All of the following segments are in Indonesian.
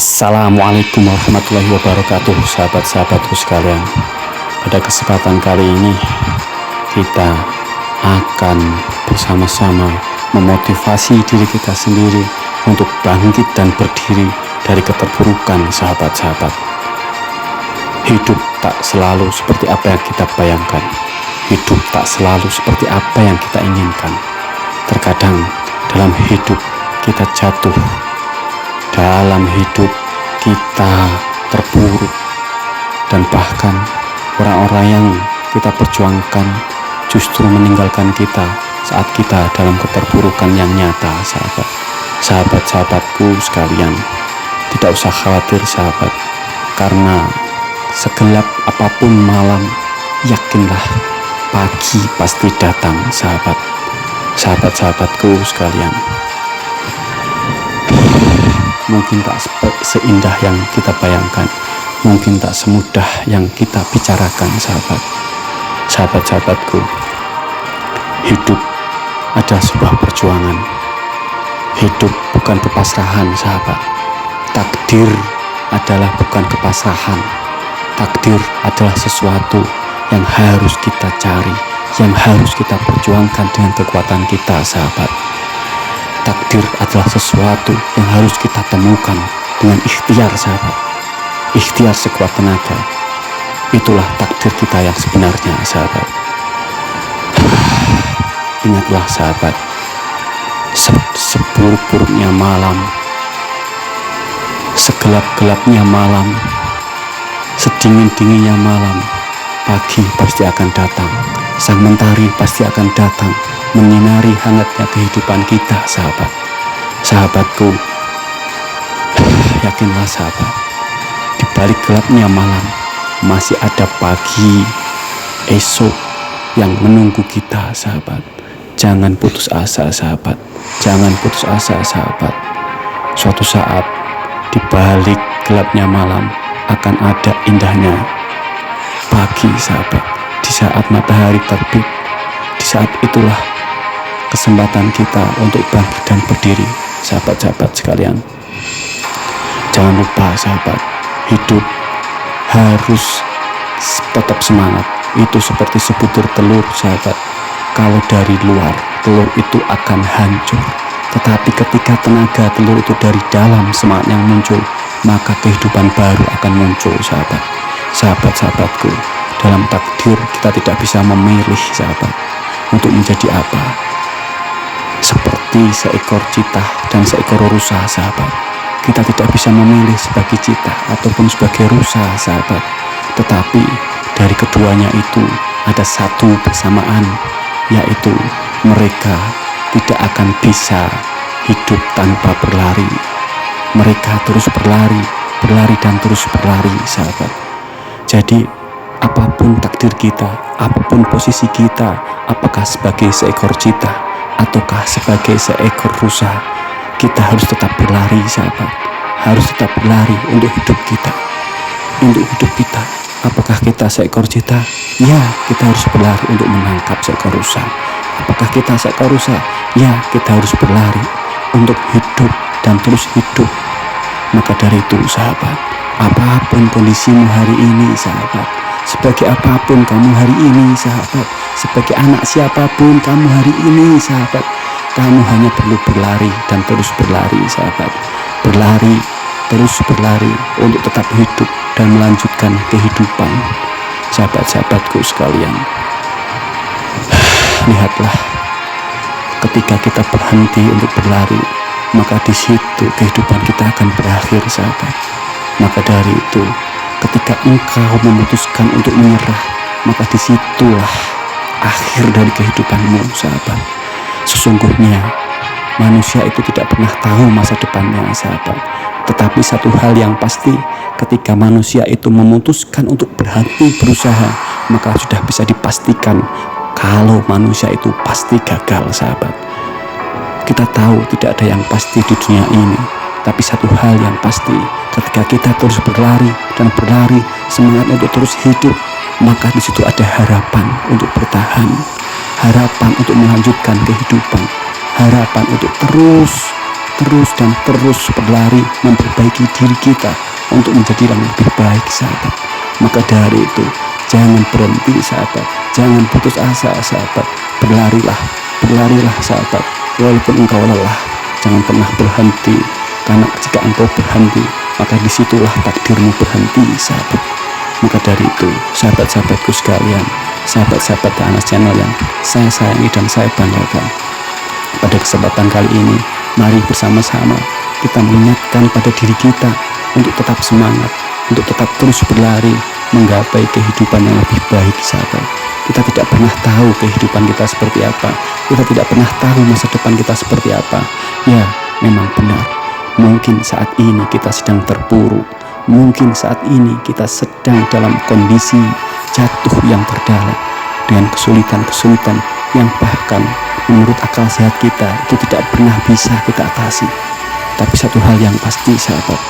Assalamualaikum warahmatullahi wabarakatuh, sahabat-sahabatku sekalian. Pada kesempatan kali ini kita akan bersama-sama memotivasi diri kita sendiri untuk bangkit dan berdiri dari keterpurukan, sahabat-sahabat. Hidup tak selalu seperti apa yang kita bayangkan. Hidup tak selalu seperti apa yang kita inginkan. Terkadang dalam hidup kita jatuh, dalam hidup kita terpuruk, dan bahkan orang-orang yang kita perjuangkan justru meninggalkan kita saat kita dalam keterpurukan yang nyata, sahabat-sahabatku sekalian. Tidak usah khawatir, sahabat, karena segelap apapun malam, yakinlah pagi pasti datang, sahabat-sahabatku sekalian. Mungkin tak seindah yang kita bayangkan, mungkin tak semudah yang kita bicarakan, sahabat-sahabatku. Hidup adalah sebuah perjuangan. Hidup bukan kepasrahan, sahabat. Takdir adalah bukan kepasrahan. Takdir adalah sesuatu yang harus kita cari, yang harus kita perjuangkan dengan kekuatan kita, sahabat. Takdir adalah sesuatu yang harus kita temukan dengan ikhtiar, sahabat. Ikhtiar sekuat tenaga. Itulah takdir kita yang sebenarnya, sahabat. Ingatlah, sahabat, seburuk-buruknya malam, segelap-gelapnya malam, sedingin-dinginnya malam, pagi pasti akan datang. Sang mentari pasti akan datang menyinari hangatnya kehidupan kita, sahabatku. Yakinlah, sahabat, di balik gelapnya malam masih ada pagi esok yang menunggu kita, sahabat. Jangan putus asa, sahabat. Jangan putus asa, sahabat. Suatu saat di balik gelapnya malam akan ada indahnya pagi, sahabat. Di saat matahari terbit, di saat itulah kesempatan kita untuk bangkit dan berdiri, sahabat-sahabat sekalian. Jangan lupa, sahabat, hidup harus tetap semangat. Itu seperti sebutir telur, sahabat. Kalau dari luar, telur itu akan hancur. Tetapi ketika tenaga telur itu dari dalam semangat yang muncul, maka kehidupan baru akan muncul, sahabat. Sahabat-sahabatku, dalam takdir kita tidak bisa memilih, sahabat, untuk menjadi apa. Seperti seekor citah dan seekor rusa, sahabat. Kita tidak bisa memilih sebagai citah ataupun sebagai rusa, sahabat. Tetapi dari keduanya itu ada satu persamaan, yaitu mereka tidak akan bisa hidup tanpa berlari. Mereka terus berlari dan terus berlari, sahabat. Jadi apapun takdir kita, apapun posisi kita, apakah sebagai seekor citah ataukah sebagai seekor rusa, kita harus tetap berlari, sahabat. Harus tetap berlari untuk hidup kita. Untuk hidup kita, apakah kita seekor citah? Ya, kita harus berlari untuk menangkap seekor rusa. Apakah kita seekor rusa? Ya, kita harus berlari untuk hidup dan terus hidup. Maka dari itu, sahabat, apapun kondisimu hari ini, sahabat, sebagai apapun kamu hari ini, sahabat, sebagai anak siapapun kamu hari ini, sahabat, kamu hanya perlu berlari dan terus berlari, sahabat. Berlari, terus berlari untuk tetap hidup dan melanjutkan kehidupan, sahabat-sahabatku sekalian. Lihatlah, ketika kita berhenti untuk berlari, maka di situ kehidupan kita akan berakhir, sahabat. Maka dari itu, ketika engkau memutuskan untuk menyerah, maka disitulah akhir dari kehidupanmu, sahabat. Sesungguhnya manusia itu tidak pernah tahu masa depannya, sahabat. Tetapi satu hal yang pasti, ketika manusia itu memutuskan untuk berhenti berusaha, maka sudah bisa dipastikan kalau manusia itu pasti gagal, sahabat. Kita tahu tidak ada yang pasti di dunia ini, tapi satu hal yang pasti, ketika kita terus berlari dan berlari, semangat untuk terus hidup, maka di situ ada harapan untuk bertahan, harapan untuk melanjutkan kehidupan, harapan untuk terus terus dan terus berlari memperbaiki diri kita untuk menjadi yang lebih baik, sahabat. Maka dari itu, jangan berhenti, sahabat. Jangan putus asa, sahabat. Berlarilah, sahabat. Walaupun engkau lelah, jangan pernah berhenti. Karena jika engkau berhenti, maka disitulah takdirmu berhenti, sahabat. Maka dari itu, sahabat-sahabatku sekalian, sahabat-sahabat Anas Channel yang saya sayangi dan saya banggakan, pada kesempatan kali ini, mari bersama-sama kita mengingatkan pada diri kita untuk tetap semangat, untuk tetap terus berlari menggapai kehidupan yang lebih baik, sahabat. Kita tidak pernah tahu kehidupan kita seperti apa. Kita tidak pernah tahu masa depan kita seperti apa. Ya, memang benar. Mungkin saat ini kita sedang terpuruk. Mungkin saat ini kita sedang dalam kondisi jatuh yang terdalam dengan kesulitan-kesulitan yang bahkan menurut akal sehat kita itu tidak pernah bisa kita atasi. Tapi satu hal yang pasti, sahabat,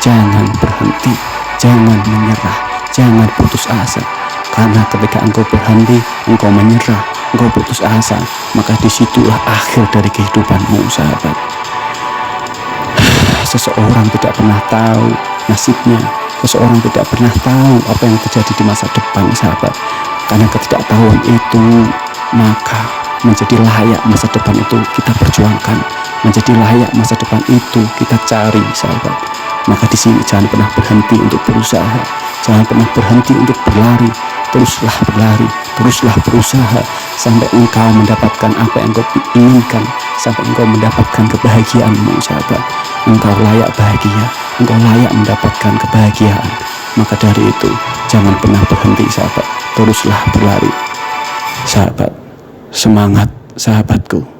jangan berhenti, jangan menyerah, jangan putus asa. Karena ketika engkau berhenti, engkau menyerah, engkau putus asa, maka disitulah akhir dari kehidupanmu, sahabat. Seseorang tidak pernah tahu nasibnya, seseorang tidak pernah tahu apa yang terjadi di masa depan, sahabat. Karena ketidaktahuan itu, maka menjadi layak masa depan itu kita perjuangkan, menjadi layak masa depan itu kita cari, sahabat. Maka di sini jangan pernah berhenti untuk berusaha, jangan pernah berhenti untuk berlari. Teruslah berlari, teruslah berusaha sampai engkau mendapatkan apa yang engkau inginkan, sampai engkau mendapatkan kebahagiaanmu, sahabat. Engkau layak bahagia, engkau layak mendapatkan kebahagiaan. Maka dari itu, jangan pernah berhenti, sahabat. Teruslah berlari, sahabat. Semangat, sahabatku.